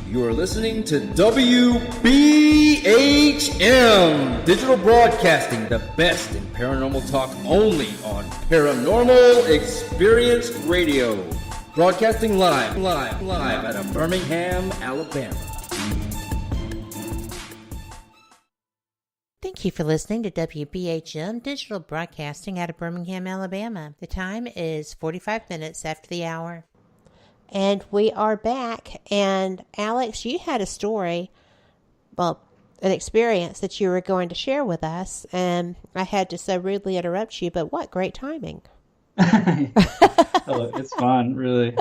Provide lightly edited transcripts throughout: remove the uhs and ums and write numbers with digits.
You are listening to WBHM Digital Broadcasting, the best in paranormal talk only on Paranormal Experience Radio. Broadcasting live out of Birmingham, Alabama. Thank you for listening to WBHM Digital Broadcasting out of Birmingham, Alabama. The time is 45 minutes after the hour. And we are back. And Alex, you had a story, well, an experience that you were going to share with us. And I had to so rudely interrupt you, but what great timing. Oh, it's fine, really.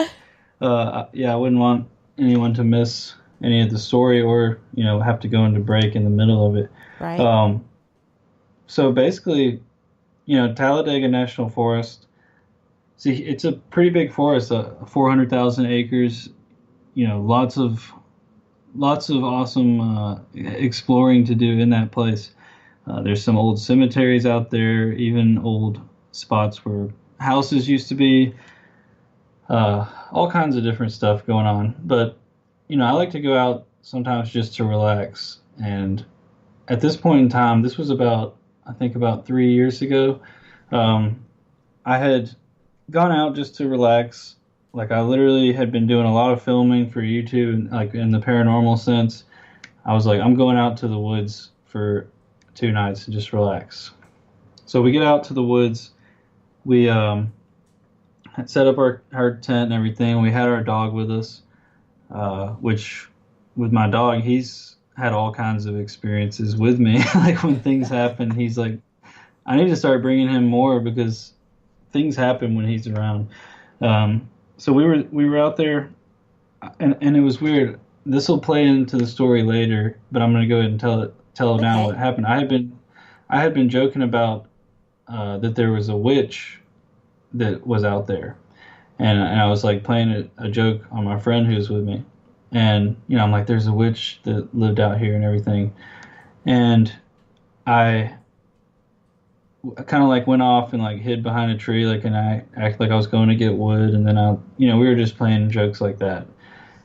I wouldn't want anyone to miss any of the story or, have to go into break in the middle of it. Right. So basically, Talladega National Forest, see, it's a pretty big forest, 400,000 acres, lots of awesome exploring to do in that place. There's some old cemeteries out there, even old spots where houses used to be, all kinds of different stuff going on. But, I like to go out sometimes just to relax. And at this point in time, this was about 3 years ago, I had gone out just to relax. Like, I literally had been doing a lot of filming for YouTube, like in the paranormal sense. I was like, I'm going out to the woods for 2 nights and just relax. So we get out to the woods. We had set up our tent and everything. We had our dog with us, which with my dog, he's had all kinds of experiences with me. Like, when things happen, he's like, I need to start bringing him more because things happen when he's around. So we were out there, and it was weird. This will play into the story later, but I'm going to go ahead and tell it now what happened. I had been joking about that there was a witch that was out there, and I was like playing a joke on my friend who was with me, and I'm like, there's a witch that lived out here and everything, and I kind of like went off and like hid behind a tree, like, and I acted like I was going to get wood, and then we were just playing jokes like that,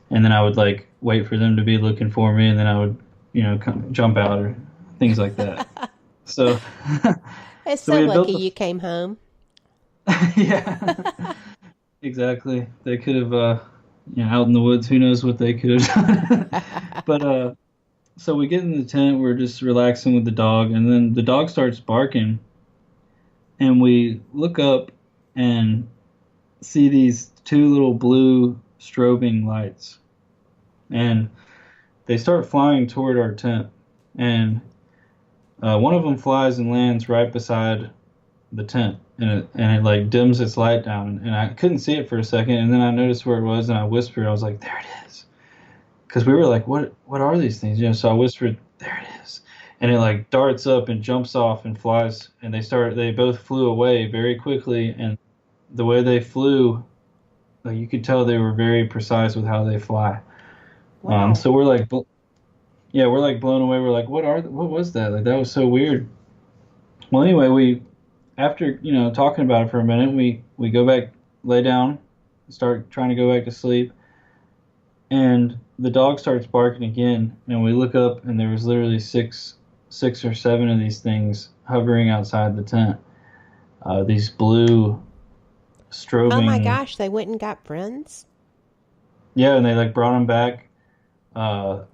and then I would like wait for them to be looking for me, and then I would jump out or things like that. So it's so lucky you came home. Yeah, exactly. They could have out in the woods, who knows what they could have done. But so we get in the tent, we're just relaxing with the dog, and then the dog starts barking, and we look up and see these 2 little blue strobing lights, and they start flying toward our tent, and one of them flies and lands right beside the tent, and it like dims its light down, and I couldn't see it for a second, and then I noticed where it was, and I whispered, I was like, there it is, because we were like, what are these things, so I whispered, there it is, and it like darts up and jumps off and flies, and they both flew away very quickly, and the way they flew, like, you could tell they were very precise with how they fly. Wow. So we're like blown away. We're like, what was that? Like, that was so weird. Well, anyway, after talking about it for a minute, we go back, lay down, start trying to go back to sleep, and the dog starts barking again, and we look up, and there was literally six or seven of these things hovering outside the tent. These blue strobing. Oh my gosh, they went and got friends? Yeah, and they like brought them back. And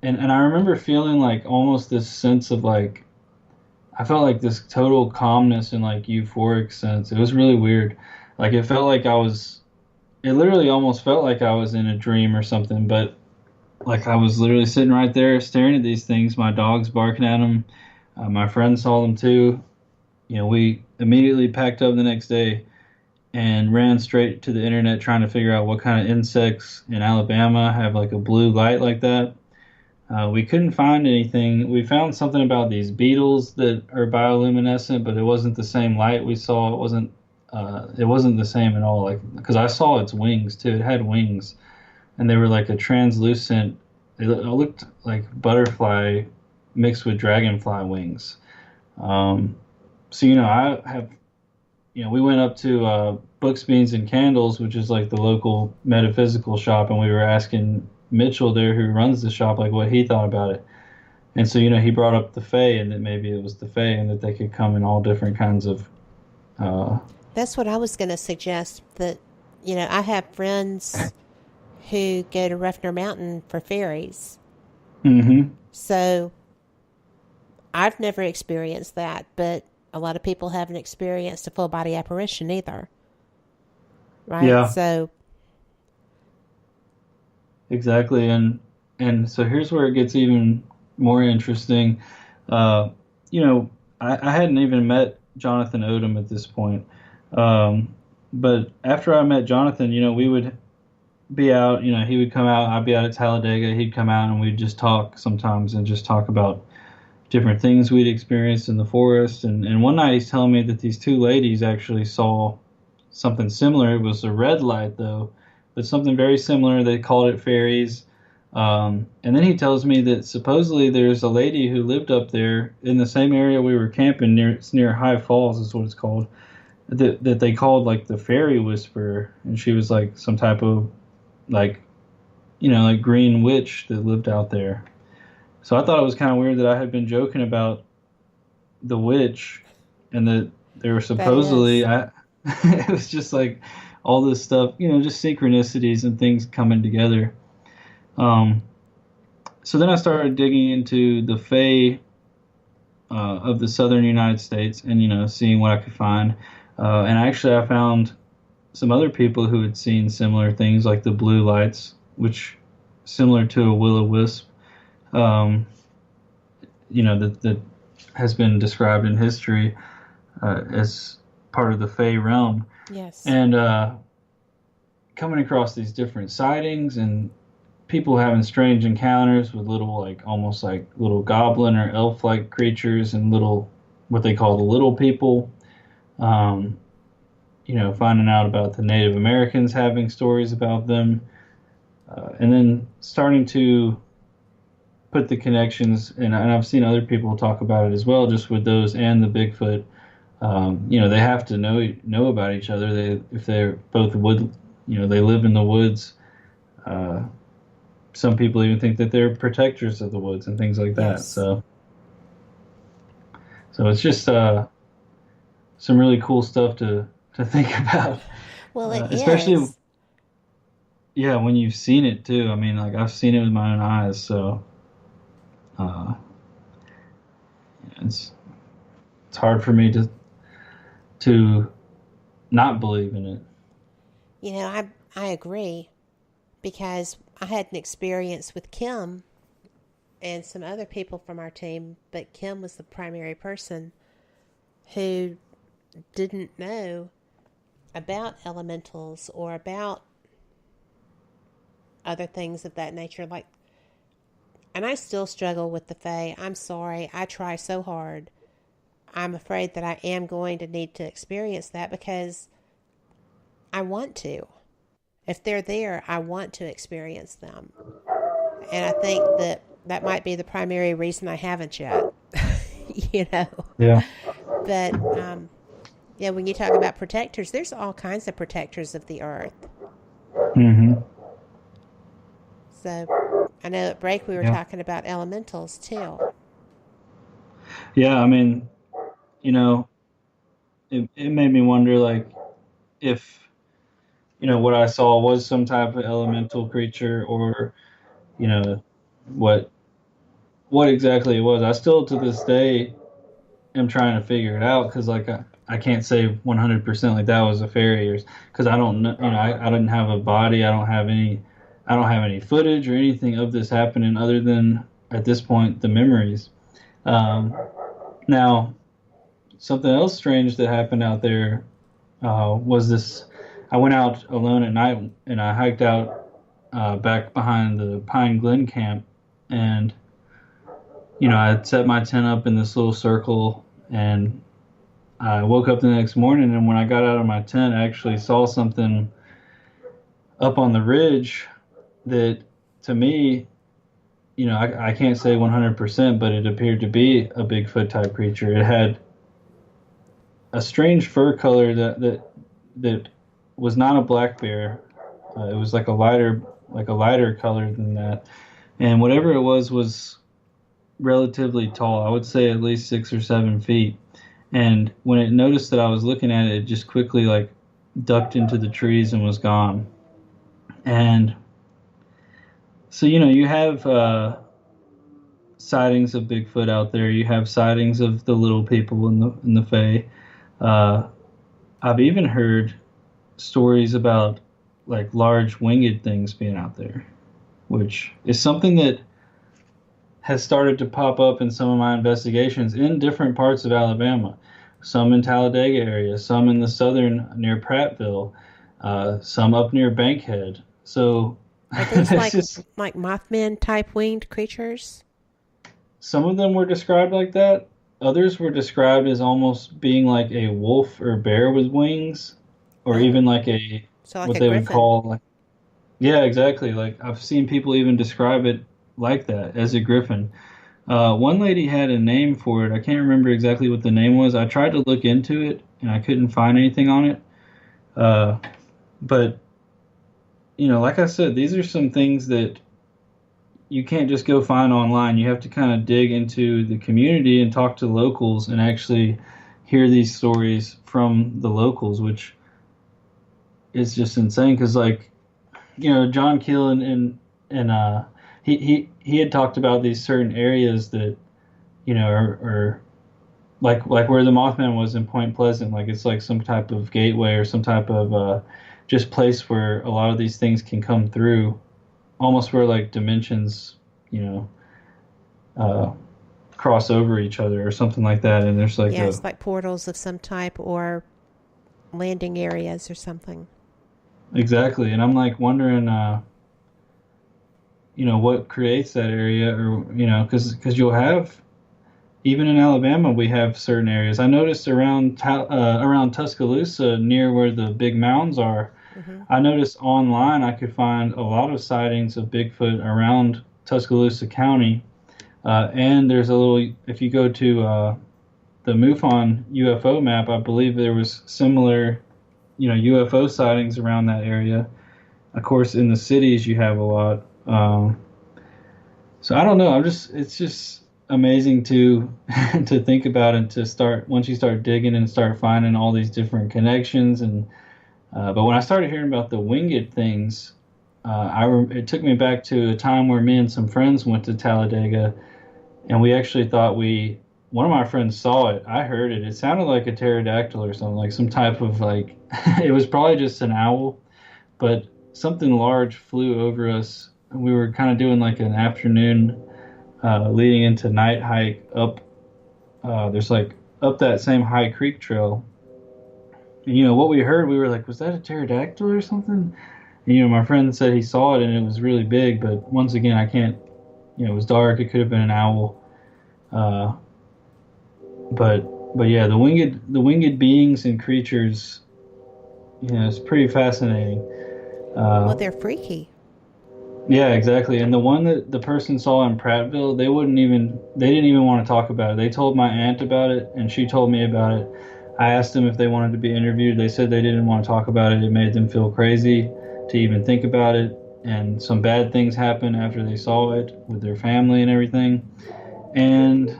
I remember feeling like almost this sense of like, I felt like this total calmness and like euphoric sense. It was really weird. Like, it literally almost felt like I was in a dream or something, but like I was literally sitting right there staring at these things. My dog's barking at them. My friend saw them too. We immediately packed up the next day and ran straight to the internet trying to figure out what kind of insects in Alabama have like a blue light like that. We couldn't find anything. We found something about these beetles that are bioluminescent, but it wasn't the same light we saw. It wasn't the same at all. Like, because I saw its wings too. It had wings, and they were like a translucent. It looked like butterfly mixed with dragonfly wings. So I have. We went up to Books, Beans, and Candles, which is like the local metaphysical shop, and we were asking Mitchell there, who runs the shop, like what he thought about it. And so, he brought up the Fae, and that maybe it was the Fae, and that they could come in all different kinds of. That's what I was going to suggest. That I have friends who go to Ruffner Mountain for fairies. Mm-hmm. So I've never experienced that, but a lot of people haven't experienced a full body apparition either. Right? Yeah. So Exactly, and so here's where it gets even more interesting. I hadn't even met Jonathan Odom at this point, but after I met Jonathan, we would be out. He would come out. I'd be out at Talladega. He'd come out, and we'd just talk sometimes, and just talk about different things we'd experienced in the forest. And one night he's telling me that these two ladies actually saw something similar. It was a red light, though, but something very similar. They called it fairies. And then he tells me that supposedly there's a lady who lived up there in the same area we were camping near. It's near High Falls, is what it's called. That they called like the fairy whisperer, and she was like some type of like green witch that lived out there. So I thought it was kind of weird that I had been joking about the witch, and that there were supposedly it was just like all this stuff, just synchronicities and things coming together. So then I started digging into the Fae of the southern United States, and seeing what I could find. And actually, I found some other people who had seen similar things, like the blue lights, which similar to a will-o-wisp. That has been described in history as part of the Fae realm. yes. And coming across these different sightings and people having strange encounters with little, like almost like little goblin or elf-like creatures, and little, what they call the little people. Finding out about the Native Americans having stories about them, and then starting to put the connections, and I've seen other people talk about it as well, just with those and the Bigfoot. They have to know about each other. If they're both they live in the woods. Some people even think that they're protectors of the woods and things like that. Yes. So it's just some really cool stuff to think about. Well, it especially, is. yeah, when you've seen it too. I mean, like I've seen it with my own eyes, so it's hard for me to not believe in it. I agree, because I had an experience with Kim and some other people from our team, but Kim was the primary person who didn't know about elementals or about other things of that nature. And I still struggle with the Fae. I'm sorry. I try so hard. I'm afraid that I am going to need to experience that, because I want to. If they're there, I want to experience them. And I think that might be the primary reason I haven't yet. Yeah. But, when you talk about protectors, there's all kinds of protectors of the earth. Mm-hmm. So I know at break we were talking about elementals too. Yeah, I mean, it made me wonder, like, if, what I saw was some type of elemental creature, or, what exactly it was. I still, to this day, am trying to figure it out, because, like, I can't say 100% like that was a fairy, because I don't know, I didn't have a body. I don't have any footage or anything of this happening, other than, at this point, the memories. Now, something else strange that happened out there was this. I went out alone at night, and I hiked out back behind the Pine Glen camp, and I had set my tent up in this little circle, and I woke up the next morning, and when I got out of my tent, I actually saw something up on the ridge that, to me, I can't say 100%, but it appeared to be a Bigfoot type creature. It had a strange fur color that was not a black bear. It was like a lighter color than that, and whatever it was relatively tall. I would say at least 6 or 7 feet. And when it noticed that I was looking at it, it just quickly like ducked into the trees and was gone. And so you have sightings of Bigfoot out there. You have sightings of the little people in the Fae. I've even heard stories about like large winged things being out there, which is something that has started to pop up in some of my investigations in different parts of Alabama. Some in Talladega area, some in the southern near Prattville, some up near Bankhead. So Are those just, like Mothman type winged creatures? some of them were described like that. Others were described as almost being like a wolf or bear with wings, or Oh, even like a so like what a they would griffin. call like, yeah, exactly. Like I've seen people even describe it like that, as a griffin. One lady had a name for it. I can't remember exactly what the name was. I tried to look into it and I couldn't find anything on it. Uh, but like I said, these are some things that you can't just go find online. You have to kind of dig into the community and talk to locals and actually hear these stories from the locals, which is just insane. Because like John Keel and he had talked about these certain areas that are like where the Mothman was in Point Pleasant. Like it's like some type of gateway or some type of just place where a lot of these things can come through, almost where like dimensions, you know, uh, cross over each other or something like that. And there's like Yeah, a it's like portals of some type or landing areas or something. exactly. And I'm like wondering, what creates that area, or because you'll have even in Alabama, we have certain areas. I noticed around Tuscaloosa, near where the big mounds are. Hmm. I noticed online I could find a lot of sightings of Bigfoot around Tuscaloosa County. And there's a little, if you go to the MUFON UFO map, I believe there was similar, UFO sightings around that area. Of course, in the cities you have a lot. So I don't know. It's just amazing to to think about and to start once you start digging and start finding all these different connections. And but when I started hearing about the winged things, it took me back to a time where me and some friends went to Talladega, and we actually thought one of my friends saw it. I heard it. It sounded like a pterodactyl or something, like some type of like it was probably just an owl, but something large flew over us. We were kind of doing like an afternoon leading into night hike up. There's like up that same High Creek trail. And, what we heard, we were like, was that a pterodactyl or something? And, my friend said he saw it and it was really big, but once again, I can't. It was dark. It could have been an owl. Uh, but yeah, the winged beings and creatures, it's pretty fascinating. Well, Uh, they're freaky. Yeah, exactly. And the one that the person saw in Prattville, they didn't even want to talk about it. They told my aunt about it and she told me about it. I asked them if they wanted to be interviewed. They said they didn't want to talk about it. It made them feel crazy to even think about it. And some bad things happened after they saw it with their family and everything. And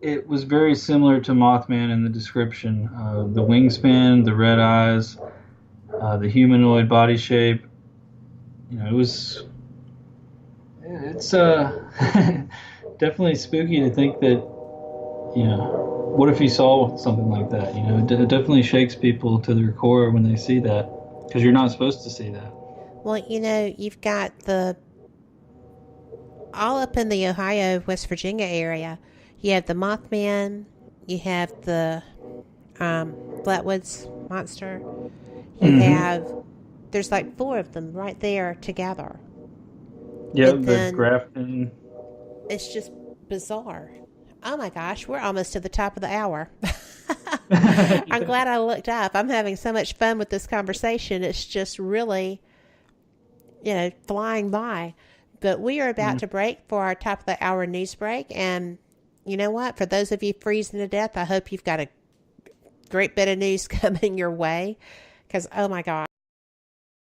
it was very similar to Mothman in the description. The wingspan, the red eyes, the humanoid body shape. It's definitely spooky to think that, what if you saw something like that? It definitely shakes people to their core when they see that, because you're not supposed to see that. Well, you've got all up in the Ohio, West Virginia area. You have the Mothman. You have the Flatwoods Monster. You Mm-hmm. have, there's like four of them right there together. Yeah, And the then Grafton. it's just bizarre. Oh my gosh, we're almost to the top of the hour. I'm Yeah. glad I looked up. I'm having so much fun with this conversation. It's just really, flying by. But we are about Mm. to break for our top of the hour news break. And you know what? For those of you freezing to death, I hope you've got a great bit of news coming your way. Because, oh my gosh.